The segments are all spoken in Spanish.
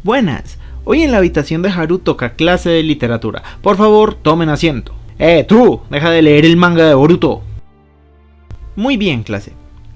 Buenas, hoy en la habitación de Haru toca clase de literatura. Por favor, tomen asiento. Tú, deja de leer el manga de Boruto. Muy bien, clase.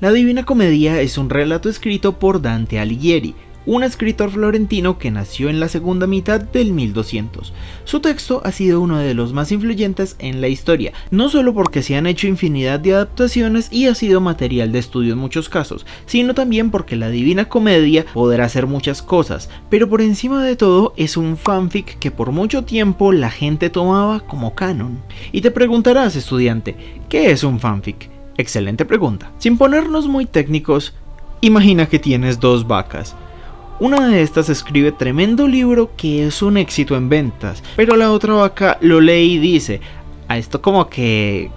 La Divina Comedia es un relato escrito por Dante Alighieri, un escritor florentino que nació en la segunda mitad del 1200. Su texto ha sido uno de los más influyentes en la historia, no solo porque se han hecho infinidad de adaptaciones y ha sido material de estudio en muchos casos, sino también porque la Divina Comedia podrá hacer muchas cosas, pero por encima de todo es un fanfic que por mucho tiempo la gente tomaba como canon. Y te preguntarás, estudiante, ¿qué es un fanfic? Excelente pregunta. Sin ponernos muy técnicos, imagina que tienes dos vacas. Una de estas escribe tremendo libro que es un éxito en ventas, pero la otra vaca lo lee y dice, a esto como que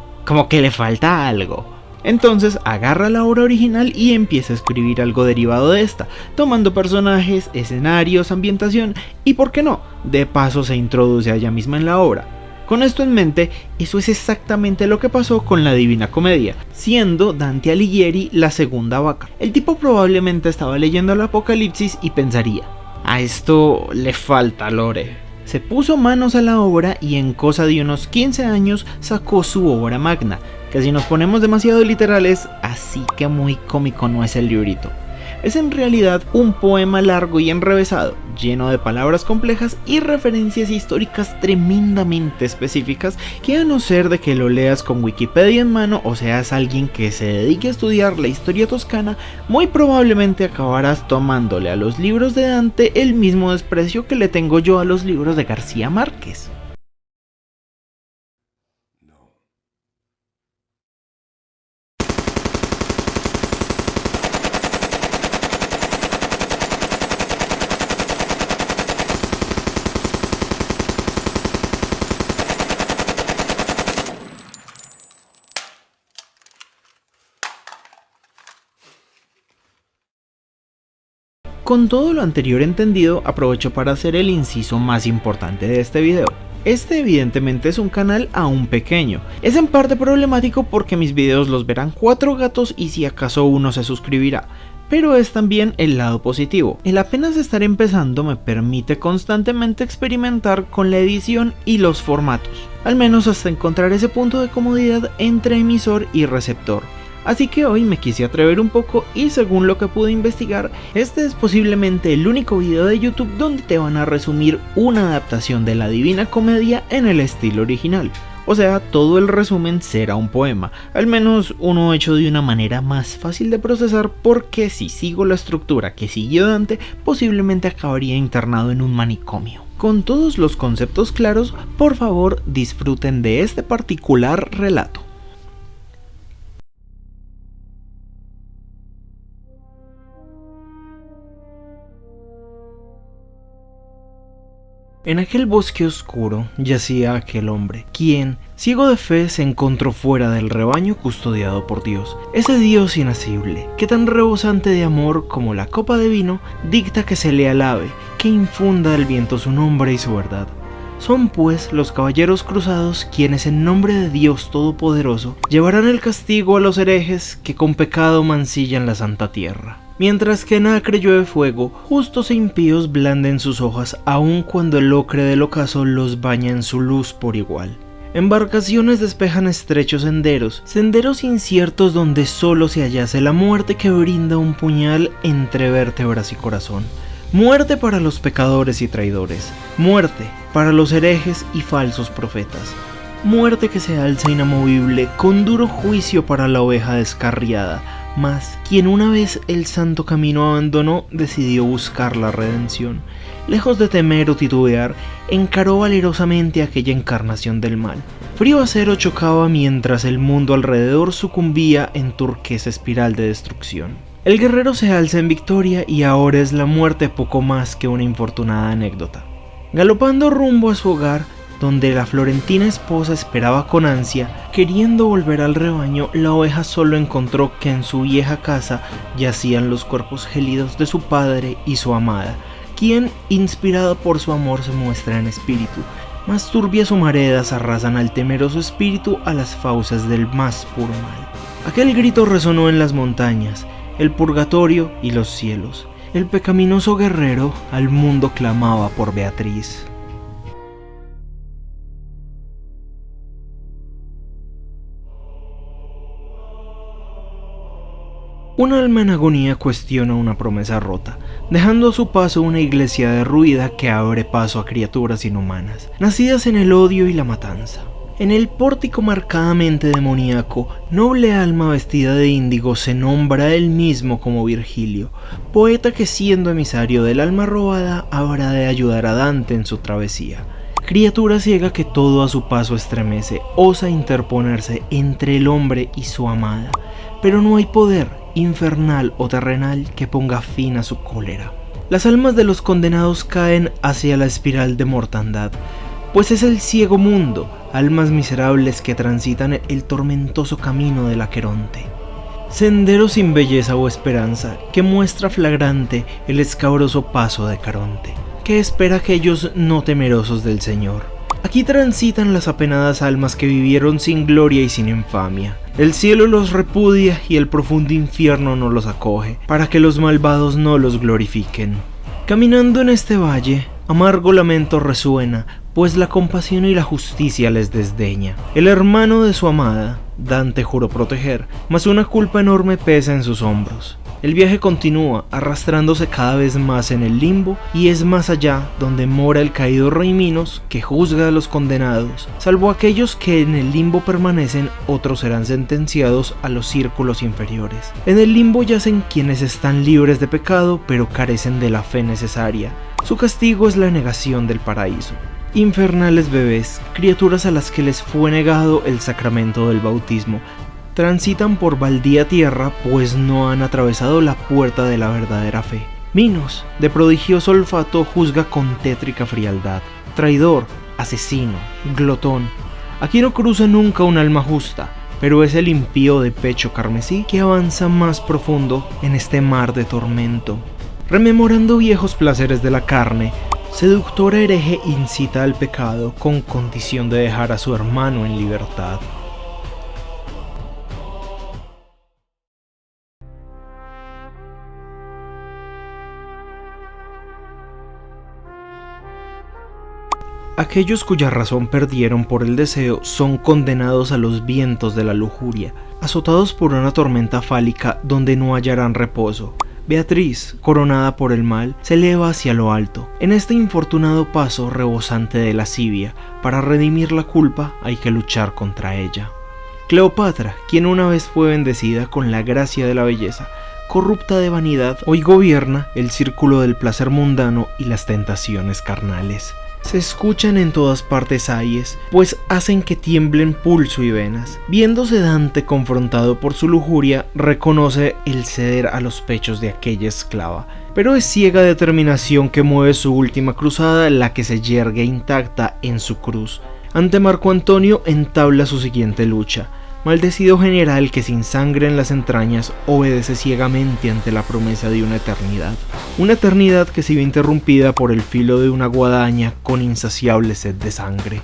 le falta algo. Entonces agarra la obra original y empieza a escribir algo derivado de esta, tomando personajes, escenarios, ambientación y, ¿por qué no?, de paso se introduce a ella misma en la obra. Con esto en mente, eso es exactamente lo que pasó con la Divina Comedia, siendo Dante Alighieri la segunda vaca. El tipo probablemente estaba leyendo el Apocalipsis y pensaría, a esto le falta lore. Se puso manos a la obra y en cosa de unos 15 años sacó su obra magna, que si nos ponemos demasiado literales, así que muy cómico no es el librito. Es en realidad un poema largo y enrevesado, lleno de palabras complejas y referencias históricas tremendamente específicas que, a no ser de que lo leas con Wikipedia en mano o seas alguien que se dedique a estudiar la historia toscana, muy probablemente acabarás tomándole a los libros de Dante el mismo desprecio que le tengo yo a los libros de García Márquez. Con todo lo anterior entendido, aprovecho para hacer el inciso más importante de este video. Este evidentemente es un canal aún pequeño. Es en parte problemático porque mis videos los verán 4 gatos y si acaso uno se suscribirá. Pero es también el lado positivo. El apenas estar empezando me permite constantemente experimentar con la edición y los formatos. Al menos hasta encontrar ese punto de comodidad entre emisor y receptor. Así que hoy me quise atrever un poco y, según lo que pude investigar, este es posiblemente el único video de YouTube donde te van a resumir una adaptación de la Divina Comedia en el estilo original. O sea, todo el resumen será un poema, al menos uno hecho de una manera más fácil de procesar, porque si sigo la estructura que siguió Dante, posiblemente acabaría internado en un manicomio. Con todos los conceptos claros, por favor disfruten de este particular relato. En aquel bosque oscuro yacía aquel hombre, quien, ciego de fe, se encontró fuera del rebaño custodiado por Dios. Ese Dios inacible, que tan rebosante de amor como la copa de vino, dicta que se le alabe, que infunda al viento su nombre y su verdad. Son pues los caballeros cruzados quienes en nombre de Dios Todopoderoso llevarán el castigo a los herejes que con pecado mancillan la santa tierra. Mientras que en acre llueve fuego, justos e impíos blanden sus hojas, aun cuando el ocre del ocaso los baña en su luz por igual. Embarcaciones despejan estrechos senderos, senderos inciertos donde solo se hallase la muerte que brinda un puñal entre vértebras y corazón. Muerte para los pecadores y traidores, muerte para los herejes y falsos profetas. Muerte que se alza inamovible con duro juicio para la oveja descarriada, mas quien una vez el santo camino abandonó decidió buscar la redención. Lejos de temer o titubear, encaró valerosamente aquella encarnación del mal. Frío acero chocaba mientras el mundo alrededor sucumbía en turquesa espiral de destrucción. El guerrero se alza en victoria y ahora es la muerte poco más que una infortunada anécdota. Galopando rumbo a su hogar, donde la florentina esposa esperaba con ansia, queriendo volver al rebaño, la oveja solo encontró que en su vieja casa yacían los cuerpos gélidos de su padre y su amada, quien, inspirado por su amor, se muestra en espíritu. Más turbias humaredas arrasan al temeroso espíritu a las fauces del más puro mal. Aquel grito resonó en las montañas, el purgatorio y los cielos. el pecaminoso guerrero al mundo clamaba por Beatriz. Un alma en agonía cuestiona una promesa rota, dejando a su paso una iglesia derruida que abre paso a criaturas inhumanas, nacidas en el odio y la matanza. En el pórtico marcadamente demoníaco, noble alma vestida de índigo se nombra a él mismo como Virgilio, poeta que siendo emisario del alma robada habrá de ayudar a Dante en su travesía. Criatura ciega que todo a su paso estremece, osa interponerse entre el hombre y su amada, pero no hay poder, infernal o terrenal, que ponga fin a su cólera. Las almas de los condenados caen hacia la espiral de mortandad, pues es el ciego mundo, almas miserables que transitan el tormentoso camino del Aqueronte. Sendero sin belleza o esperanza, que muestra flagrante el escabroso paso de Caronte, que espera a aquellos no temerosos del Señor. Aquí transitan las apenadas almas que vivieron sin gloria y sin infamia. El cielo los repudia y el profundo infierno no los acoge, para que los malvados no los glorifiquen. Caminando en este valle, amargo lamento resuena, pues la compasión y la justicia les desdeña. El hermano de su amada, Dante juró proteger, mas una culpa enorme pesa en sus hombros. El viaje continúa, arrastrándose cada vez más en el limbo, y es más allá donde mora el caído rey Minos, que juzga a los condenados. Salvo aquellos que en el limbo permanecen, otros serán sentenciados a los círculos inferiores. En el limbo yacen quienes están libres de pecado, pero carecen de la fe necesaria. Su castigo es la negación del paraíso. Infernales bebés, criaturas a las que les fue negado el sacramento del bautismo, transitan por baldía tierra, pues no han atravesado la puerta de la verdadera fe. Minos, de prodigioso olfato, juzga con tétrica frialdad. Traidor, asesino, glotón. Aquí no cruza nunca un alma justa, pero es el impío de pecho carmesí que avanza más profundo en este mar de tormento. Rememorando viejos placeres de la carne, seductor hereje incita al pecado con condición de dejar a su hermano en libertad. Aquellos cuya razón perdieron por el deseo son condenados a los vientos de la lujuria, azotados por una tormenta fálica donde no hallarán reposo. Beatriz, coronada por el mal, se eleva hacia lo alto. En este infortunado paso rebosante de lascivia, para redimir la culpa hay que luchar contra ella. Cleopatra, quien una vez fue bendecida con la gracia de la belleza, corrupta de vanidad, hoy gobierna el círculo del placer mundano y las tentaciones carnales. Se escuchan en todas partes ayes, pues hacen que tiemblen pulso y venas. Viéndose Dante confrontado por su lujuria, reconoce el ceder a los pechos de aquella esclava, pero es ciega determinación que mueve su última cruzada la que se yergue intacta en su cruz. Ante Marco Antonio entabla su siguiente lucha. Maldecido general que sin sangre en las entrañas obedece ciegamente ante la promesa de una eternidad que se ve interrumpida por el filo de una guadaña con insaciable sed de sangre.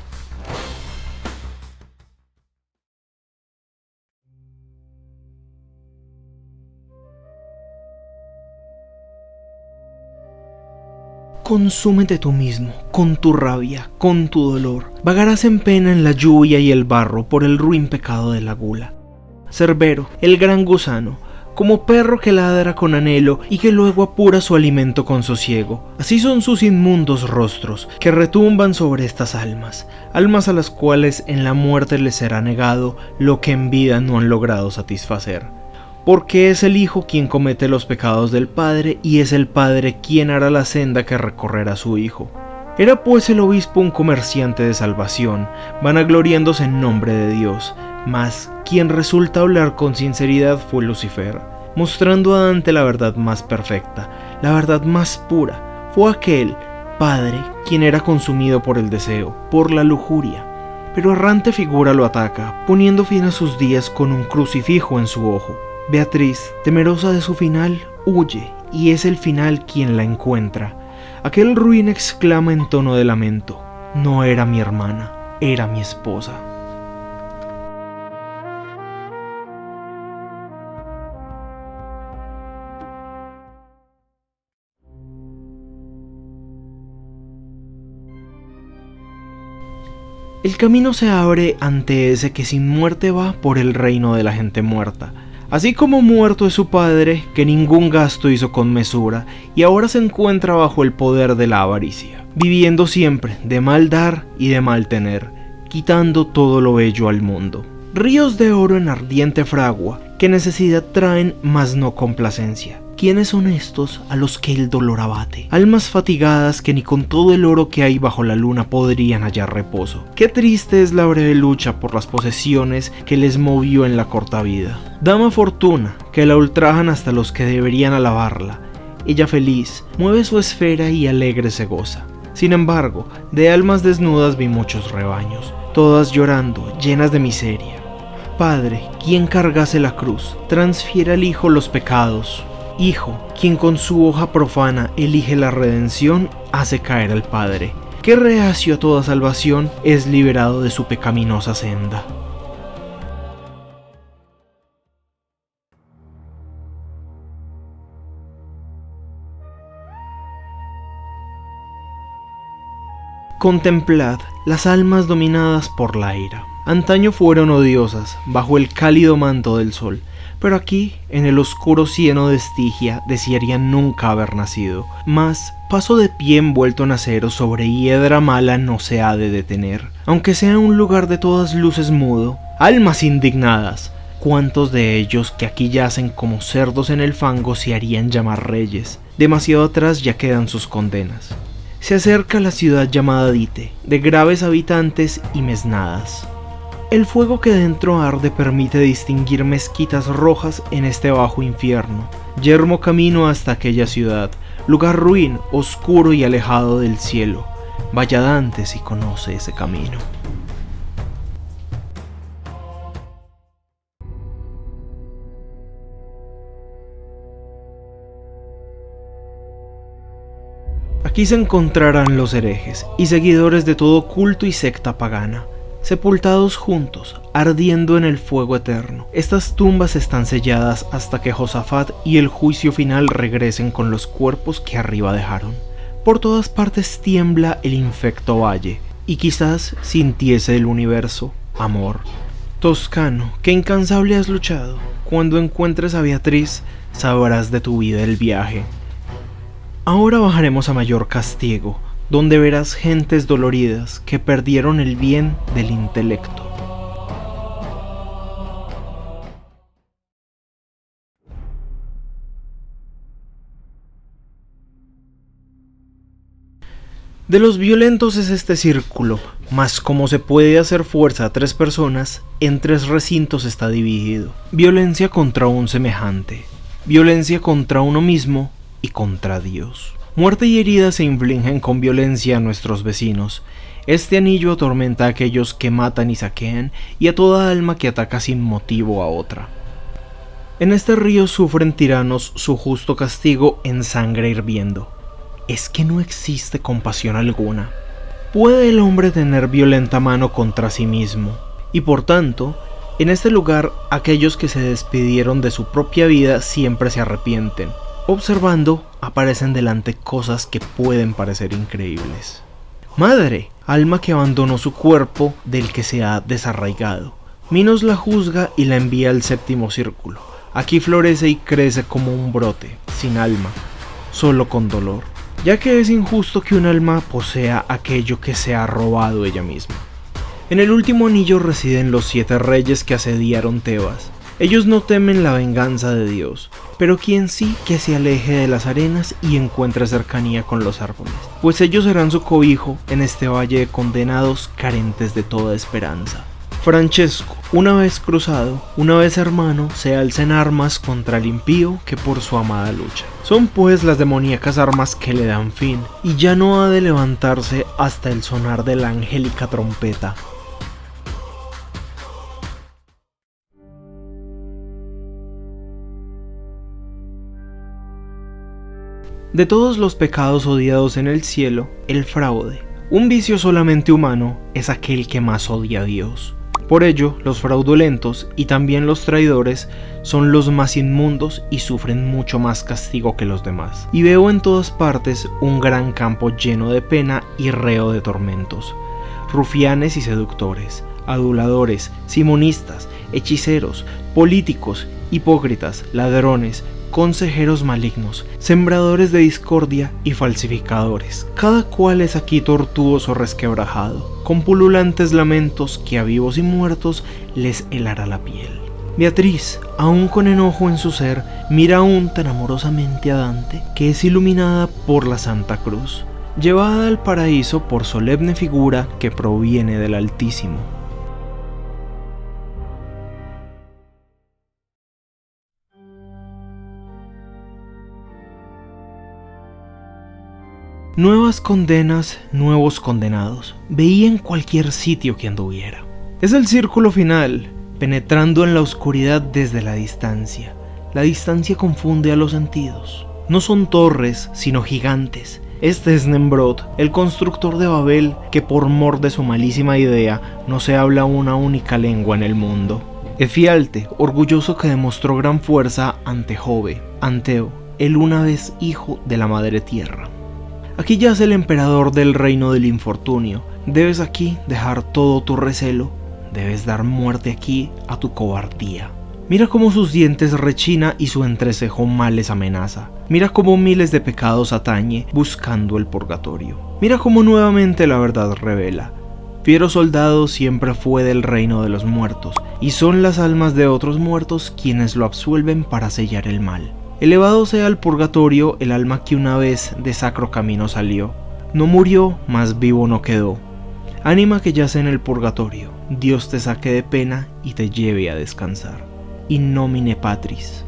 Consúmete tú mismo, con tu rabia, con tu dolor. Vagarás en pena en la lluvia y el barro por el ruin pecado de la gula. Cerbero, el gran gusano, como perro que ladra con anhelo y que luego apura su alimento con sosiego. Así son sus inmundos rostros, que retumban sobre estas almas, almas a las cuales en la muerte les será negado lo que en vida no han logrado satisfacer. Porque es el Hijo quien comete los pecados del Padre, y es el Padre quien hará la senda que recorrerá su Hijo. Era pues el obispo un comerciante de salvación, vanagloriándose en nombre de Dios, mas quien resulta hablar con sinceridad fue Lucifer, mostrando a Dante la verdad más perfecta, la verdad más pura. Fue aquel Padre quien era consumido por el deseo, por la lujuria. Pero errante figura lo ataca, poniendo fin a sus días con un crucifijo en su ojo. Beatriz, temerosa de su final, huye, y es el final quien la encuentra. Aquel ruin exclama en tono de lamento: no era mi hermana, era mi esposa. El camino se abre ante ese que sin muerte va por el reino de la gente muerta. Así como muerto es su padre, que ningún gasto hizo con mesura, y ahora se encuentra bajo el poder de la avaricia, viviendo siempre de mal dar y de mal tener, quitando todo lo bello al mundo. Ríos de oro en ardiente fragua, que necesidad traen, mas no complacencia. ¿Quiénes son estos a los que el dolor abate? Almas fatigadas que ni con todo el oro que hay bajo la luna podrían hallar reposo. Qué triste es la breve lucha por las posesiones que les movió en la corta vida. Dama fortuna, que la ultrajan hasta los que deberían alabarla. Ella feliz, mueve su esfera y alegre se goza. Sin embargo, de almas desnudas vi muchos rebaños, todas llorando, llenas de miseria. Padre, quien cargase la cruz, transfiere al Hijo los pecados. Hijo, quien con su hoja profana elige la redención, hace caer al Padre, que reacio a toda salvación es liberado de su pecaminosa senda. Contemplad las almas dominadas por la ira. Antaño fueron odiosas, bajo el cálido manto del sol, pero aquí, en el oscuro cieno de Estigia, desearían nunca haber nacido. Mas, paso de pie envuelto en acero sobre hiedra mala no se ha de detener. Aunque sea un lugar de todas luces mudo, almas indignadas, ¿cuántos de ellos que aquí yacen como cerdos en el fango se harían llamar reyes? Demasiado atrás ya quedan sus condenas. Se acerca la ciudad llamada Dite, de graves habitantes y mesnadas. El fuego que dentro arde permite distinguir mezquitas rojas en este bajo infierno. Yermo camino hasta aquella ciudad, lugar ruin, oscuro y alejado del cielo. Vaya Dante si conoce ese camino. Aquí se encontrarán los herejes y seguidores de todo culto y secta pagana, sepultados juntos, ardiendo en el fuego eterno. Estas tumbas están selladas hasta que Josafat y el juicio final regresen con los cuerpos que arriba dejaron. Por todas partes tiembla el infecto valle, y quizás sintiese el universo amor. Toscano, que incansable has luchado, cuando encuentres a Beatriz, sabrás de tu vida el viaje. Ahora bajaremos a mayor castigo, donde verás gentes doloridas que perdieron el bien del intelecto. De los violentos es este círculo, mas como se puede hacer fuerza a 3 personas, en 3 recintos está dividido. Violencia contra un semejante, violencia contra uno mismo y contra Dios. Muerte y herida se infligen con violencia a nuestros vecinos. Este anillo atormenta a aquellos que matan y saquean, y a toda alma que ataca sin motivo a otra. En este río sufren tiranos su justo castigo en sangre hirviendo. ¿Es que no existe compasión alguna? ¿Puede el hombre tener violenta mano contra sí mismo? Y por tanto, en este lugar, aquellos que se despidieron de su propia vida siempre se arrepienten. Observando, aparecen delante cosas que pueden parecer increíbles. Madre, alma que abandonó su cuerpo del que se ha desarraigado. Minos la juzga y la envía al 7º círculo. Aquí florece y crece como un brote, sin alma, solo con dolor, ya que es injusto que un alma posea aquello que se ha robado ella misma. En el último anillo residen los 7 reyes que asediaron Tebas. Ellos no temen la venganza de Dios, pero quien sí que se aleje de las arenas y encuentre cercanía con los árboles, pues ellos serán su cobijo en este valle de condenados carentes de toda esperanza. Francesco, una vez cruzado, una vez hermano, se alza en armas contra el impío que por su amada lucha. Son pues las demoníacas armas que le dan fin, y ya no ha de levantarse hasta el sonar de la angélica trompeta. De todos los pecados odiados en el cielo, el fraude, un vicio solamente humano, es aquel que más odia a Dios. Por ello, los fraudulentos y también los traidores son los más inmundos y sufren mucho más castigo que los demás. Y veo en todas partes un gran campo lleno de pena y reo de tormentos. rufianes y seductores, aduladores, simonistas, hechiceros, políticos, hipócritas, ladrones, consejeros malignos, sembradores de discordia y falsificadores. Cada cual es aquí tortuoso resquebrajado, con pululantes lamentos que a vivos y muertos les helará la piel. Beatriz, aún con enojo en su ser, mira aún tan amorosamente a Dante, que es iluminada por la Santa Cruz, llevada al paraíso por solemne figura que proviene del Altísimo. Nuevas condenas, nuevos condenados, veía en cualquier sitio que anduviera. Es el círculo final, penetrando en la oscuridad desde la distancia. La distancia confunde a los sentidos. No son torres, sino gigantes. Este es Nemrod, el constructor de Babel, que por mor de su malísima idea no se habla una única lengua en el mundo. Efialte, orgulloso que demostró gran fuerza ante Jove, Anteo, el una vez hijo de la madre tierra. Aquí yace el emperador del reino del infortunio. Debes aquí dejar todo tu recelo. Debes dar muerte aquí a tu cobardía. Mira cómo sus dientes rechina y su entrecejo mal les amenaza. Mira cómo miles de pecados atañe buscando el purgatorio. Mira cómo nuevamente la verdad revela. Fiero soldado siempre fue del reino de los muertos, y son las almas de otros muertos quienes lo absuelven para sellar el mal. Elevado sea al purgatorio el alma que una vez de sacro camino salió. No murió, mas vivo no quedó. Ánima que yace en el purgatorio, Dios te saque de pena y te lleve a descansar. In nomine Patris.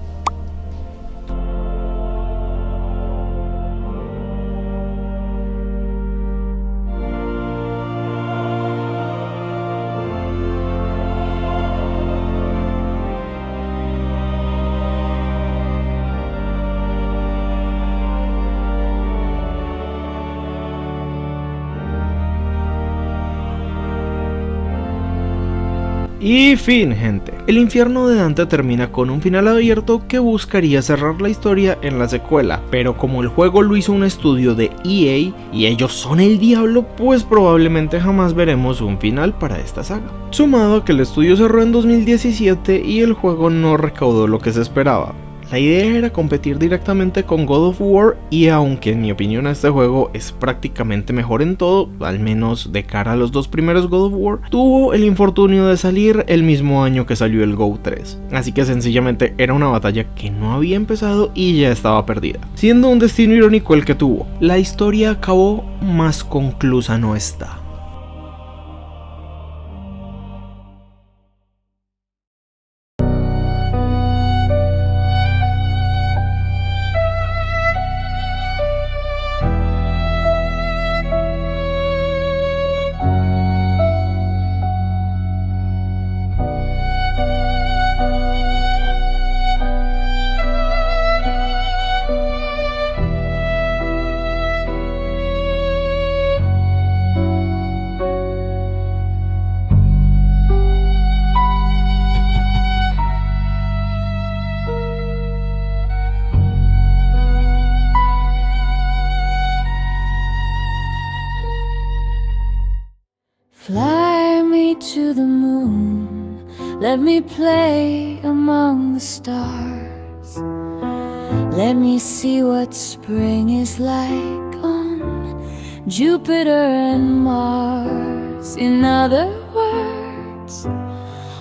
Y fin, gente. El infierno de Dante termina con un final abierto que buscaría cerrar la historia en la secuela, pero como el juego lo hizo un estudio de EA y ellos son el diablo, pues probablemente jamás veremos un final para esta saga. Sumado a que el estudio cerró en 2017 y el juego no recaudó lo que se esperaba. La idea era competir directamente con God of War, y aunque en mi opinión este juego es prácticamente mejor en todo, al menos de cara a los dos primeros God of War, tuvo el infortunio de salir el mismo año que salió el GO 3, así que sencillamente era una batalla que no había empezado y ya estaba perdida, siendo un destino irónico el que tuvo. La historia acabó, mas conclusa no está. Fly me to the moon, let me play among the stars. Let me see what spring is like on Jupiter and Mars. In other words,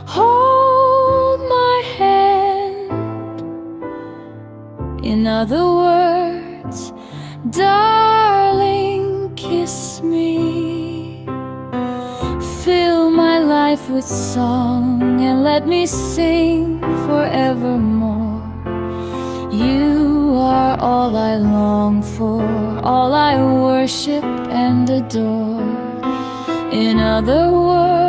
hold my hand. In other words, darling, kiss me. Fill my life with song and let me sing forevermore. You are all I long for, all I worship and adore. In other words,